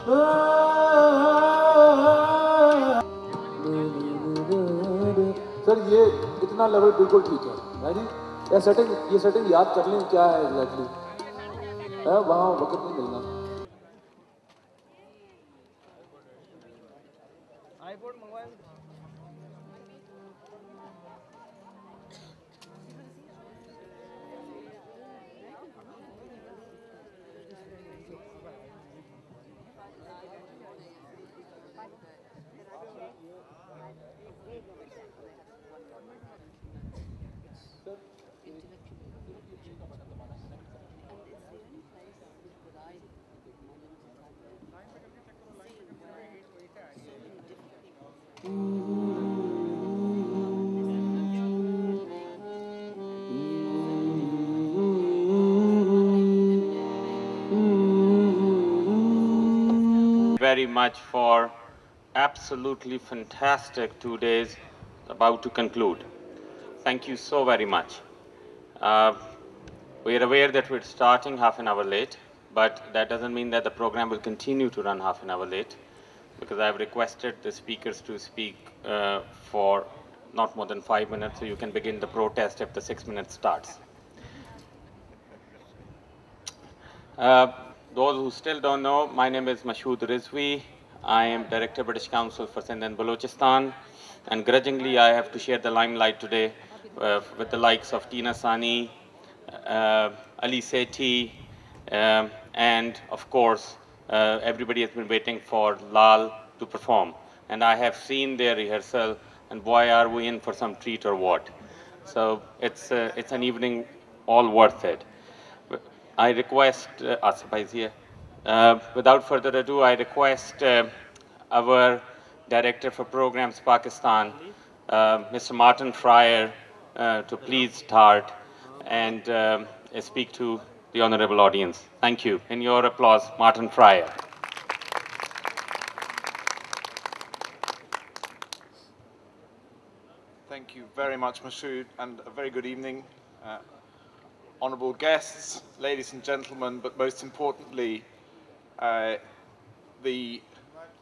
Sir ये इतना level बिल्कुल ठीक है, यानी ये सेटिंग याद कर लें क्या है एग्जैक्टली, वहाँ वक्त नहीं मिलना। Very much for absolutely fantastic 2 days about to conclude. Thank you so very much. We are aware that we're starting half an hour late, but that doesn't mean that the program will continue to run half an hour late, because I've requested the speakers to speak for not more than 5 minutes, so you can begin the protest if the 6 minutes starts. Those who still don't know, my name is Mashood Rizvi. I am Director British Council for Sindh and Balochistan, and grudgingly I have to share the limelight today with the likes of Tina Sani, Ali Sethi, and of course everybody has been waiting for Lal to perform. And I have seen their rehearsal, and boy are we in for some treat or what. So it's an evening all worth it. I request, Asif is here. Without further ado, I request our Director for Programs Pakistan, Mr. Martin Fryer, to please start and speak to the honorable audience. Thank you. In your applause, Martin Fryer. Thank you very much, Mashood, and a very good evening. Honourable guests, ladies and gentlemen, but most importantly, the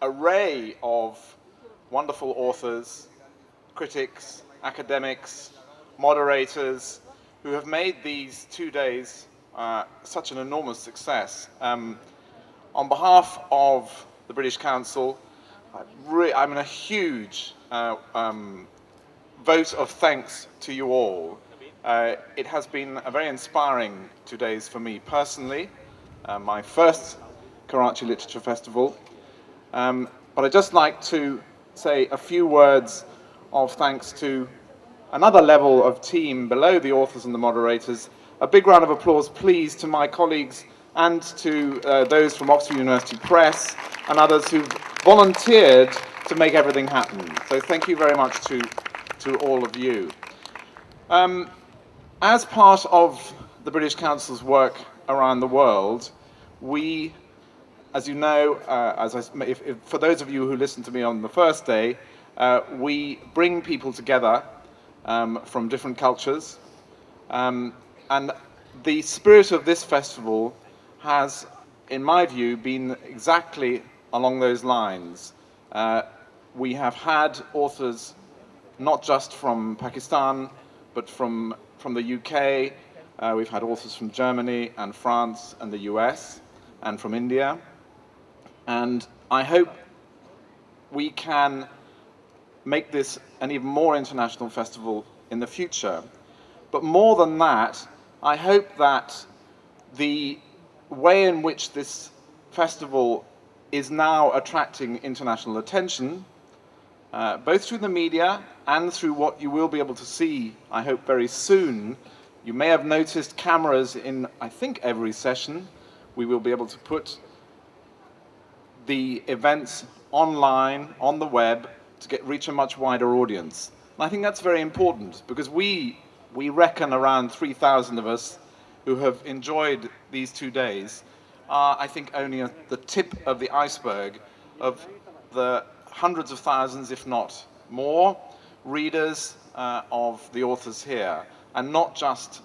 array of wonderful authors, critics, academics, moderators, who have made these 2 days such an enormous success. On behalf of the British Council, I'm in a huge vote of thanks to you all. It has been a very inspiring 2 days for me personally, my first Karachi Literature Festival. But I'd just like to say a few words of thanks to another level of team below the authors and the moderators. A big round of applause, please, to my colleagues and to those from Oxford University Press and others who've volunteered to make everything happen. So thank you very much to all of you. As part of the British Council's work around the world, we, as you know, for those of you who listened to me on the first day, we bring people together from different cultures. And the spirit of this festival has, in my view, been exactly along those lines. We have had authors not just from Pakistan, but from the UK. We've had authors from Germany and France and the US and from India. And I hope we can make this an even more international festival in the future. But more than that, I hope that the way in which this festival is now attracting international attention, both through the media and through what you will be able to see, I hope, very soon. You may have noticed cameras in, I think, every session. We will be able to put the events online, on the web, to reach a much wider audience. And I think that's very important, because we reckon around 3,000 of us who have enjoyed these 2 days are, I think, only at the tip of the iceberg of the hundreds of thousands, if not more, readers of the authors here, and not just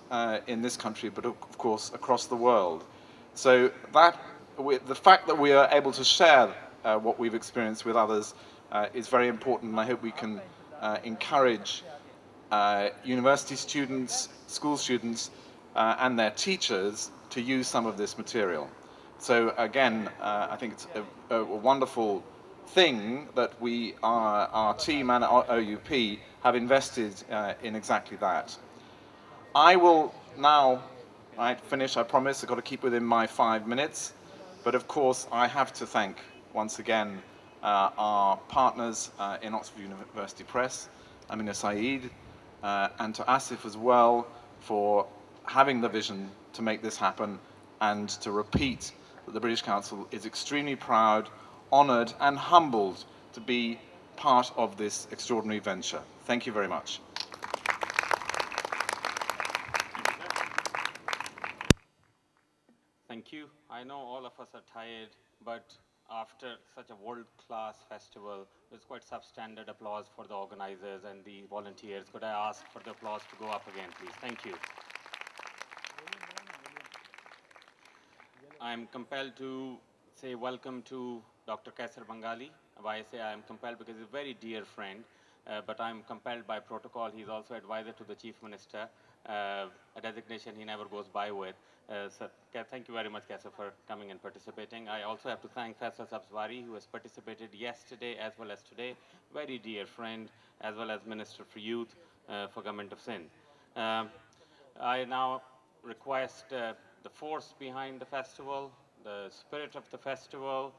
in this country, but of course across the world. So that the fact that we are able to share what we've experienced with others is very important, and I hope we can encourage university students, school students, and their teachers to use some of this material. So again, I think it's a wonderful thing that our team and our OUP have invested in exactly that. I will now finish, I promise. I've got to keep within my 5 minutes. But of course, I have to thank, once again, our partners in Oxford University Press, Amina Saeed, and to Asif as well for having the vision to make this happen, and to repeat that the British Council is extremely proud, honoured and humbled to be part of this extraordinary venture. Thank you very much. Thank you. I know all of us are tired, but after such a world-class festival, there's quite substandard applause for the organizers and the volunteers. Could I ask for the applause to go up again, please? Thank you. I'm compelled to say welcome to Dr. Kaisar Bangali. Why I say I am compelled? Because he's a very dear friend, but I'm compelled by protocol. He's also advisor to the Chief Minister, a designation he never goes by with. So thank you very much, Kaisar, for coming and participating. I also have to thank Faisal Sabzwari, who has participated yesterday as well as today. Very dear friend, as well as Minister for Youth for Government of Sindh. I now request the force behind the festival, the spirit of the festival,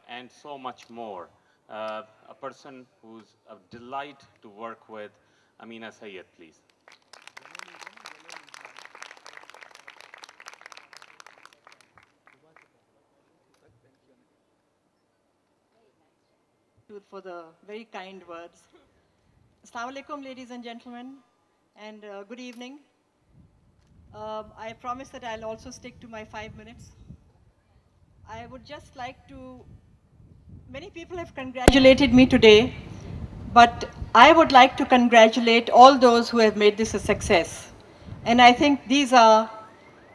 and so much more. A person who's a delight to work with, Amina Saeed, please. For the very kind words. Assalamu alaikum, ladies and gentlemen, and good evening. I promise that I'll also stick to my 5 minutes. I would just like to, many people have congratulated me today, but I would like to congratulate all those who have made this a success. And I think these are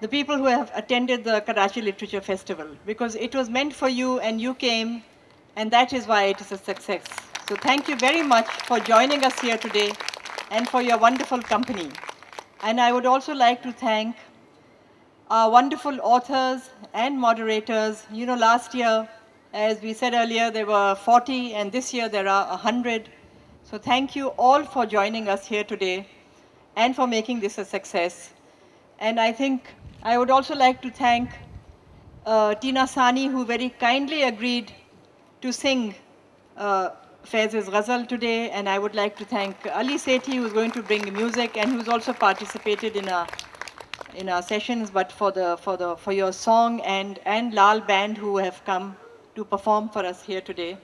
the people who have attended the Karachi Literature Festival, because it was meant for you and you came, and that is why it is a success. So thank you very much for joining us here today and for your wonderful company. And I would also like to thank our wonderful authors and moderators. You know, last year, as we said earlier, there were 40, and this year there are 100. So thank you all for joining us here today and for making this a success. And I think I would also like to thank Tina Sani, who very kindly agreed to sing Faiz's Ghazal today. And I would like to thank Ali Sethi, who is going to bring music and who's also participated in our sessions, but for your song, and Lal Band, who have come to perform for us here today.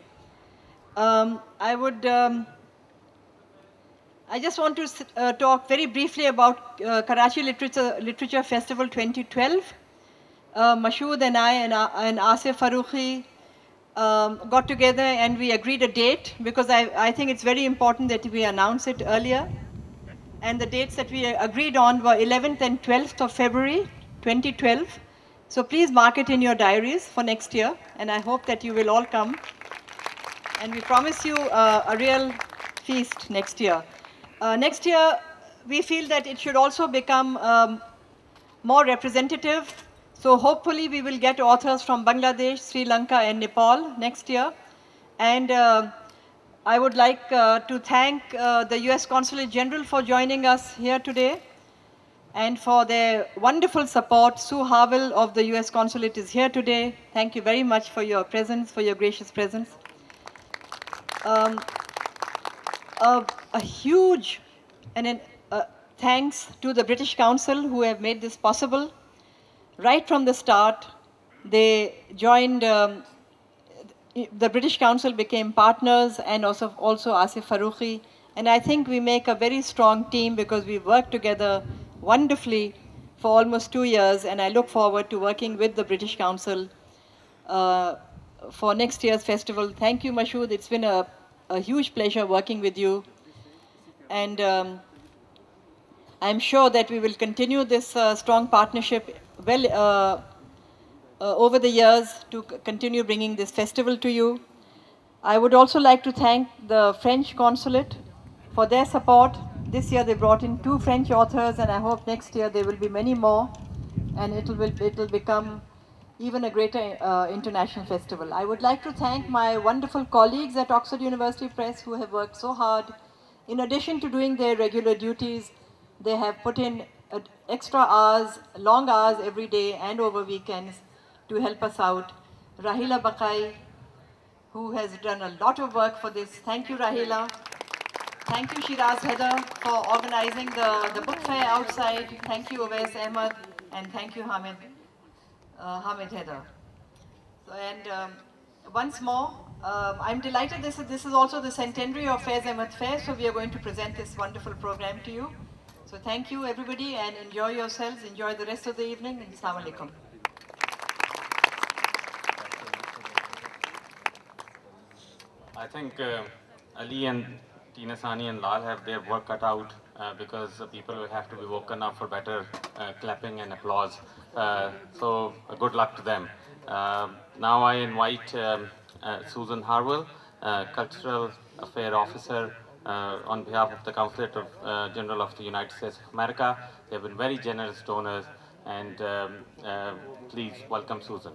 I just want to talk very briefly about Karachi Literature Festival 2012. Mashood and I and Asif Farooqi got together and we agreed a date, because I think it's very important that we announce it earlier. And the dates that we agreed on were 11th and 12th of February 2012. So please mark it in your diaries for next year, and I hope that you will all come. And we promise you a real feast next year. Next year, we feel that it should also become more representative. So hopefully we will get authors from Bangladesh, Sri Lanka and Nepal next year. And I would like to thank the US Consulate General for joining us here today and for their wonderful support. Sue Harwell of the US Consulate is here today. Thank you very much for your presence, for your gracious presence. A huge thanks to the British Council, who have made this possible. Right from the start, they joined, the British Council became partners, and also Asif Farooqi. And I think we make a very strong team, because we work together wonderfully for almost 2 years, and I look forward to working with the British Council for next year's festival. Thank you, Mashood. It's been a huge pleasure working with you. And I'm sure that we will continue this strong partnership well over the years to continue bringing this festival to you. I would also like to thank the French consulate for their support. This year they brought in 2 French authors, and I hope next year there will be many more, and it will become even a greater international festival. I would like to thank my wonderful colleagues at Oxford University Press who have worked so hard. In addition to doing their regular duties, they have put in extra hours, long hours every day and over weekends to help us out. Rahila Bakai, who has done a lot of work for this. Thank you, Rahila. Thank you, Shiraz Heather, for organizing the book fair outside. Thank you, Awais Ahmed, and thank you, Hamid Heather. So, and once more, I'm delighted this is also the centenary of Faiz Ahmed Fair, so we are going to present this wonderful program to you. So thank you, everybody, and enjoy yourselves. Enjoy the rest of the evening, and Assalamu alaikum. I think Ali and Tina Sani and Lal have their work cut out because people will have to be woken up for better clapping and applause. So good luck to them. Now I invite Susan Harwell, Cultural Affair Officer on behalf of the Consulate of General of the United States of America. They have been very generous donors, and please welcome Susan.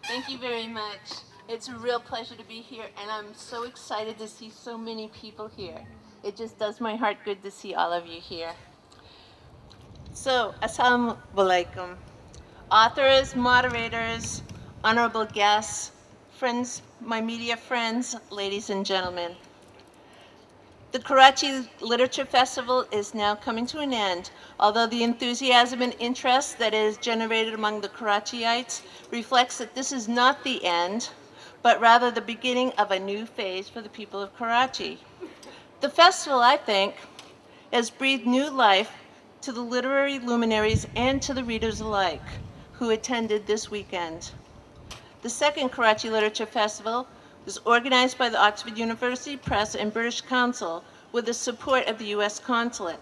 Thank you very much. It's a real pleasure to be here, and I'm so excited to see so many people here. It just does my heart good to see all of you here. So, Assalamu alaikum. Authors, moderators, honorable guests, friends, my media friends, ladies and gentlemen. The Karachi Literature Festival is now coming to an end, although the enthusiasm and interest that is generated among the Karachiites reflects that this is not the end, but rather the beginning of a new phase for the people of Karachi. The festival, I think, has breathed new life to the literary luminaries and to the readers alike who attended this weekend. The second Karachi Literature Festival was organized by the Oxford University Press and British Council with the support of the U.S. Consulate,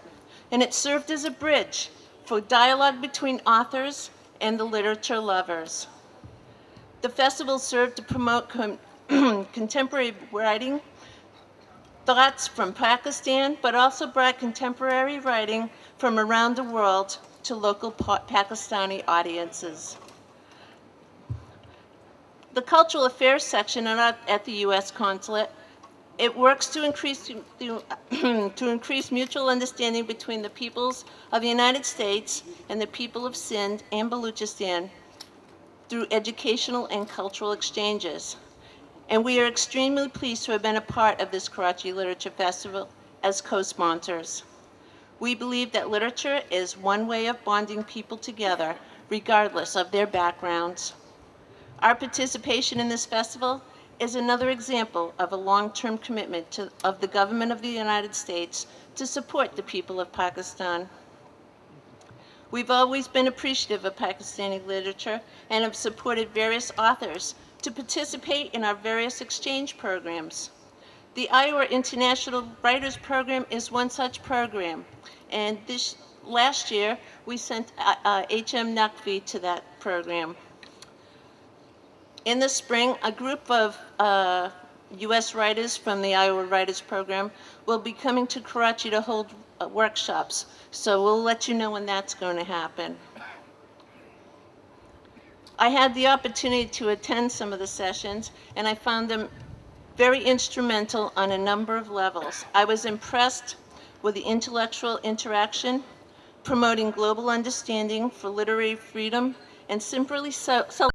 and it served as a bridge for dialogue between authors and the literature lovers. The festival served to promote contemporary writing, thoughts from Pakistan, but also brought contemporary writing from around the world to local Pakistani audiences. The Cultural Affairs section at the U.S. Consulate, it works to increase mutual understanding between the peoples of the United States and the people of Sindh and Baluchistan through educational and cultural exchanges. And we are extremely pleased to have been a part of this Karachi Literature Festival as co-sponsors. We believe that literature is one way of bonding people together, regardless of their backgrounds. Our participation in this festival is another example of a long-term commitment of the government of the United States to support the people of Pakistan. We've always been appreciative of Pakistani literature and have supported various authors to participate in our various exchange programs. The Iowa International Writers Program is one such program, and last year we sent H.M. Naqvi to that program. In the spring, a group of U.S. writers from the Iowa Writers Program will be coming to Karachi to hold workshops, so we'll let you know when that's going to happen. I had the opportunity to attend some of the sessions, and I found them very instrumental on a number of levels. I was impressed with the intellectual interaction, promoting global understanding for literary freedom, and simply celebrating